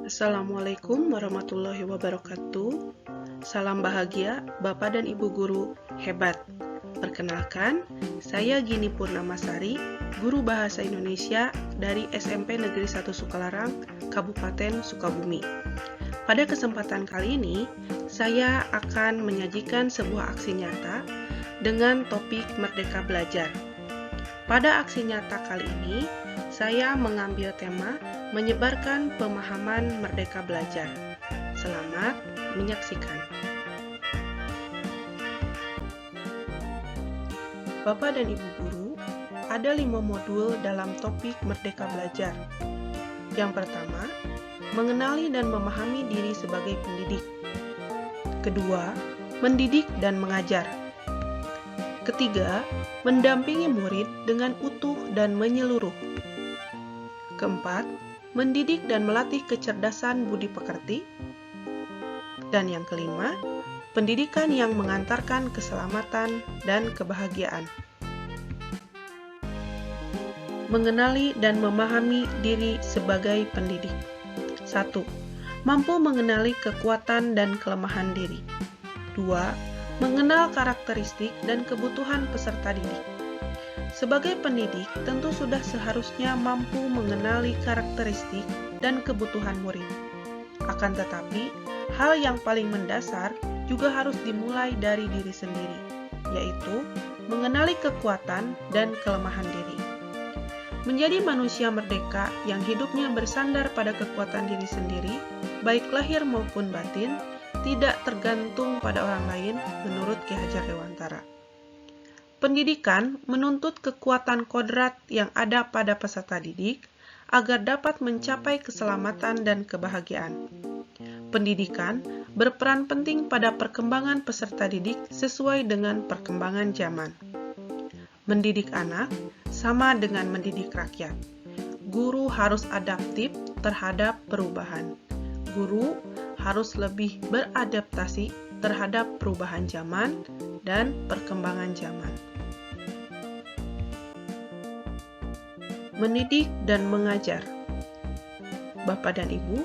Assalamualaikum warahmatullahi wabarakatuh. Salam bahagia Bapak dan Ibu guru hebat. Perkenalkan, saya Gini Purnamasari, guru Bahasa Indonesia dari SMP Negeri 1 Sukalarang, Kabupaten Sukabumi. Pada kesempatan kali ini, saya akan menyajikan sebuah aksi nyata dengan topik Merdeka Belajar. Pada aksi nyata kali ini, saya mengambil tema menyebarkan pemahaman Merdeka Belajar. Selamat menyaksikan. Bapak dan Ibu guru, ada 5 modul dalam topik Merdeka Belajar. Yang pertama, mengenali dan memahami diri sebagai pendidik. Kedua, mendidik dan mengajar. Ketiga, mendampingi murid dengan utuh dan menyeluruh. Keempat, mendidik dan melatih kecerdasan budi pekerti. Dan yang kelima, pendidikan yang mengantarkan keselamatan dan kebahagiaan. Mengenali dan memahami diri sebagai pendidik. 1. Mampu mengenali kekuatan dan kelemahan diri. 2. Mengenal karakteristik dan kebutuhan peserta didik. Sebagai pendidik, tentu sudah seharusnya mampu mengenali karakteristik dan kebutuhan murid. Akan tetapi, hal yang paling mendasar juga harus dimulai dari diri sendiri, yaitu mengenali kekuatan dan kelemahan diri. Menjadi manusia merdeka yang hidupnya bersandar pada kekuatan diri sendiri, baik lahir maupun batin, tidak tergantung pada orang lain menurut Ki Hajar Dewantara. Pendidikan menuntut kekuatan kodrat yang ada pada peserta didik agar dapat mencapai keselamatan dan kebahagiaan. Pendidikan berperan penting pada perkembangan peserta didik sesuai dengan perkembangan zaman. Mendidik anak sama dengan mendidik rakyat. Guru harus adaptif terhadap perubahan. Guru harus lebih beradaptasi terhadap perubahan zaman dan perkembangan zaman. Mendidik dan mengajar. Bapak dan Ibu,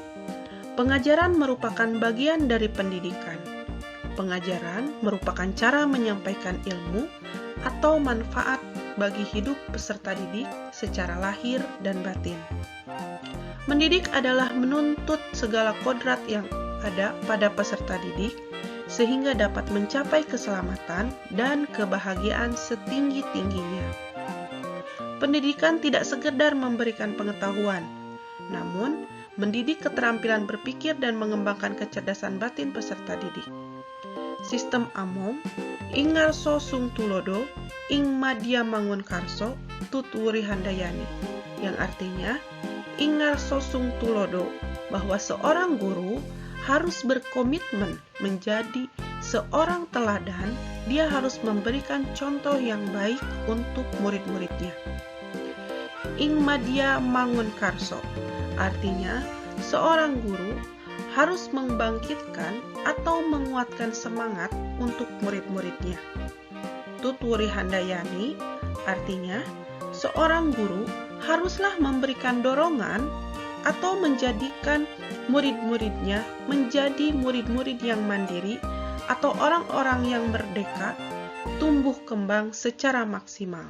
pengajaran merupakan bagian dari pendidikan. Pengajaran merupakan cara menyampaikan ilmu atau manfaat bagi hidup peserta didik secara lahir dan batin. Mendidik adalah menuntut segala kodrat yang ada pada peserta didik sehingga dapat mencapai keselamatan dan kebahagiaan setinggi-tingginya. Pendidikan tidak sekedar memberikan pengetahuan, namun mendidik keterampilan berpikir dan mengembangkan kecerdasan batin peserta didik. Sistem Amom, ing ngarso sung tulodo, ing madya mangun karso, tutwuri handayani, yang artinya, ing ngarso sung tulodo, bahwa seorang guru harus berkomitmen menjadi seorang teladan, dia harus memberikan contoh yang baik untuk murid-muridnya. Ing madya mangun karso, artinya seorang guru harus membangkitkan atau menguatkan semangat untuk murid-muridnya. Tutwuri handayani, artinya seorang guru haruslah memberikan dorongan atau menjadikan murid-muridnya menjadi murid-murid yang mandiri atau orang-orang yang merdeka, tumbuh kembang secara maksimal.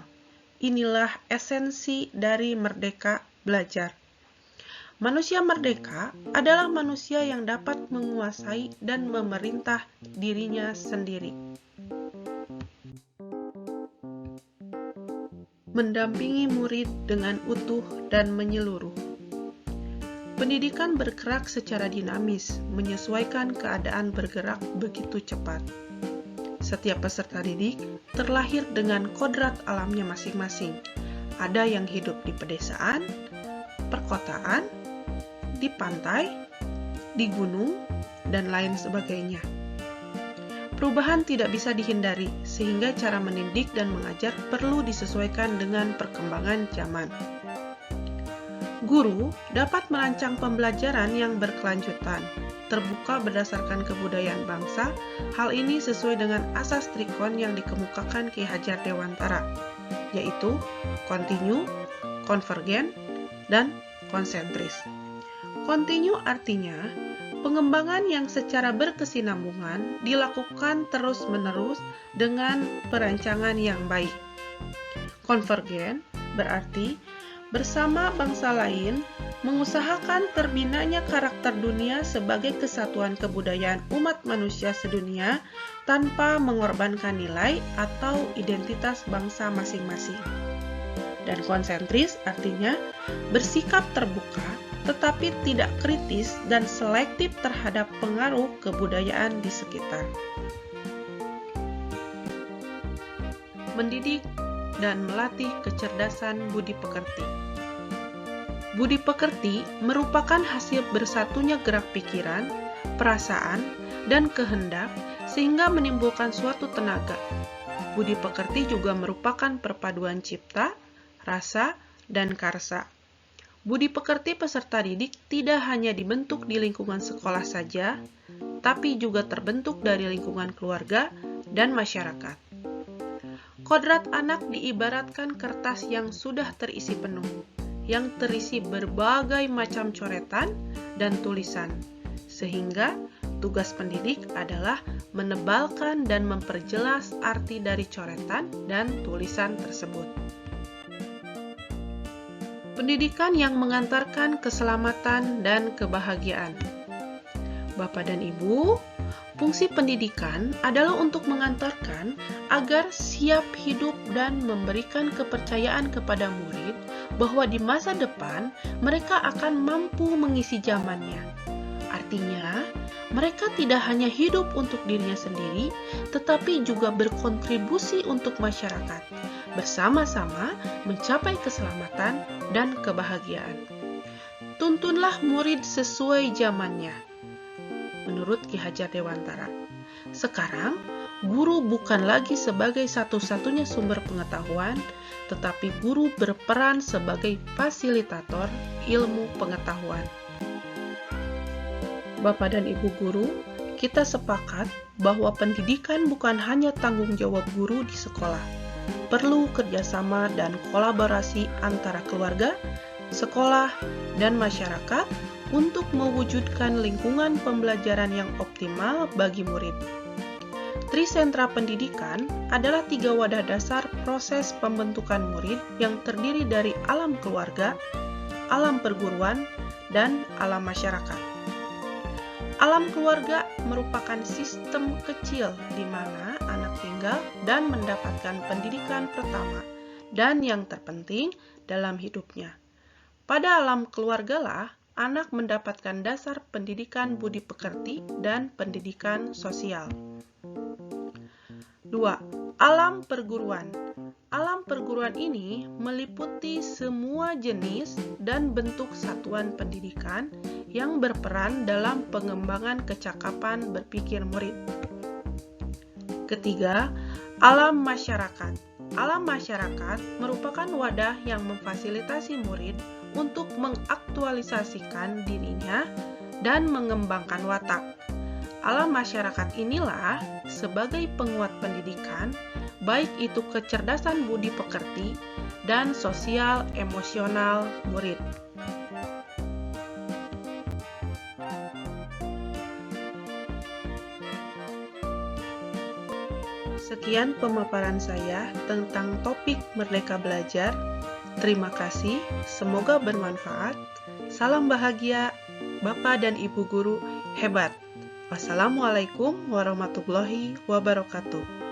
Inilah esensi dari Merdeka Belajar. Manusia merdeka adalah manusia yang dapat menguasai dan memerintah dirinya sendiri. Mendampingi murid dengan utuh dan menyeluruh. Pendidikan bergerak secara dinamis, menyesuaikan keadaan bergerak begitu cepat. Setiap peserta didik terlahir dengan kodrat alamnya masing-masing. Ada yang hidup di pedesaan, perkotaan, di pantai, di gunung, dan lain sebagainya. Perubahan tidak bisa dihindari, sehingga cara mendidik dan mengajar perlu disesuaikan dengan perkembangan zaman. Guru dapat merancang pembelajaran yang berkelanjutan, terbuka berdasarkan kebudayaan bangsa. Hal ini sesuai dengan asas trikon yang dikemukakan Ki Hajar Dewantara, yaitu kontinu, konvergen, dan konsentris. Kontinu artinya pengembangan yang secara berkesinambungan dilakukan terus-menerus dengan perancangan yang baik. Konvergen berarti bersama bangsa lain mengusahakan terbinanya karakter dunia sebagai kesatuan kebudayaan umat manusia sedunia tanpa mengorbankan nilai atau identitas bangsa masing-masing. Dan konsentris artinya bersikap terbuka tetapi tidak kritis dan selektif terhadap pengaruh kebudayaan di sekitar. Mendidik dan melatih kecerdasan budi pekerti. Budi pekerti merupakan hasil bersatunya gerak pikiran, perasaan, dan kehendak sehingga menimbulkan suatu tenaga. Budi pekerti juga merupakan perpaduan cipta, rasa, dan karsa. Budi pekerti peserta didik tidak hanya dibentuk di lingkungan sekolah saja, tapi juga terbentuk dari lingkungan keluarga dan masyarakat. Kodrat anak diibaratkan kertas yang sudah terisi penuh, yang terisi berbagai macam coretan dan tulisan, sehingga tugas pendidik adalah menebalkan dan memperjelas arti dari coretan dan tulisan tersebut. Pendidikan yang mengantarkan keselamatan dan kebahagiaan. Bapak dan Ibu, fungsi pendidikan adalah untuk mengantarkan agar siap hidup dan memberikan kepercayaan kepada murid bahwa di masa depan mereka akan mampu mengisi zamannya. Artinya, mereka tidak hanya hidup untuk dirinya sendiri, tetapi juga berkontribusi untuk masyarakat, bersama-sama mencapai keselamatan dan kebahagiaan. Tuntunlah murid sesuai zamannya. Menurut Ki Hajar Dewantara, sekarang guru bukan lagi sebagai satu-satunya sumber pengetahuan, tetapi guru berperan sebagai fasilitator ilmu pengetahuan. Bapak dan Ibu guru, kita sepakat bahwa pendidikan bukan hanya tanggung jawab guru di sekolah. Perlu kerjasama dan kolaborasi antara keluarga, sekolah, dan masyarakat untuk mewujudkan lingkungan pembelajaran yang optimal bagi murid. Trisentra pendidikan adalah 3 wadah dasar proses pembentukan murid yang terdiri dari alam keluarga, alam perguruan, dan alam masyarakat. Alam keluarga merupakan sistem kecil di mana anak tinggal dan mendapatkan pendidikan pertama dan yang terpenting dalam hidupnya. Pada alam keluargalah anak mendapatkan dasar pendidikan budi pekerti dan pendidikan sosial. 2. Alam perguruan. Alam perguruan ini meliputi semua jenis dan bentuk satuan pendidikan yang berperan dalam pengembangan kecakapan berpikir murid. Ketiga, alam masyarakat. Alam masyarakat merupakan wadah yang memfasilitasi murid untuk mengaktualisasikan dirinya dan mengembangkan watak. Alam masyarakat inilah sebagai penguat pendidikan, baik itu kecerdasan budi pekerti dan sosial emosional murid. Sekian pemaparan saya tentang topik Merdeka Belajar. Terima kasih, semoga bermanfaat. Salam bahagia, Bapak dan Ibu guru hebat. Wassalamualaikum warahmatullahi wabarakatuh.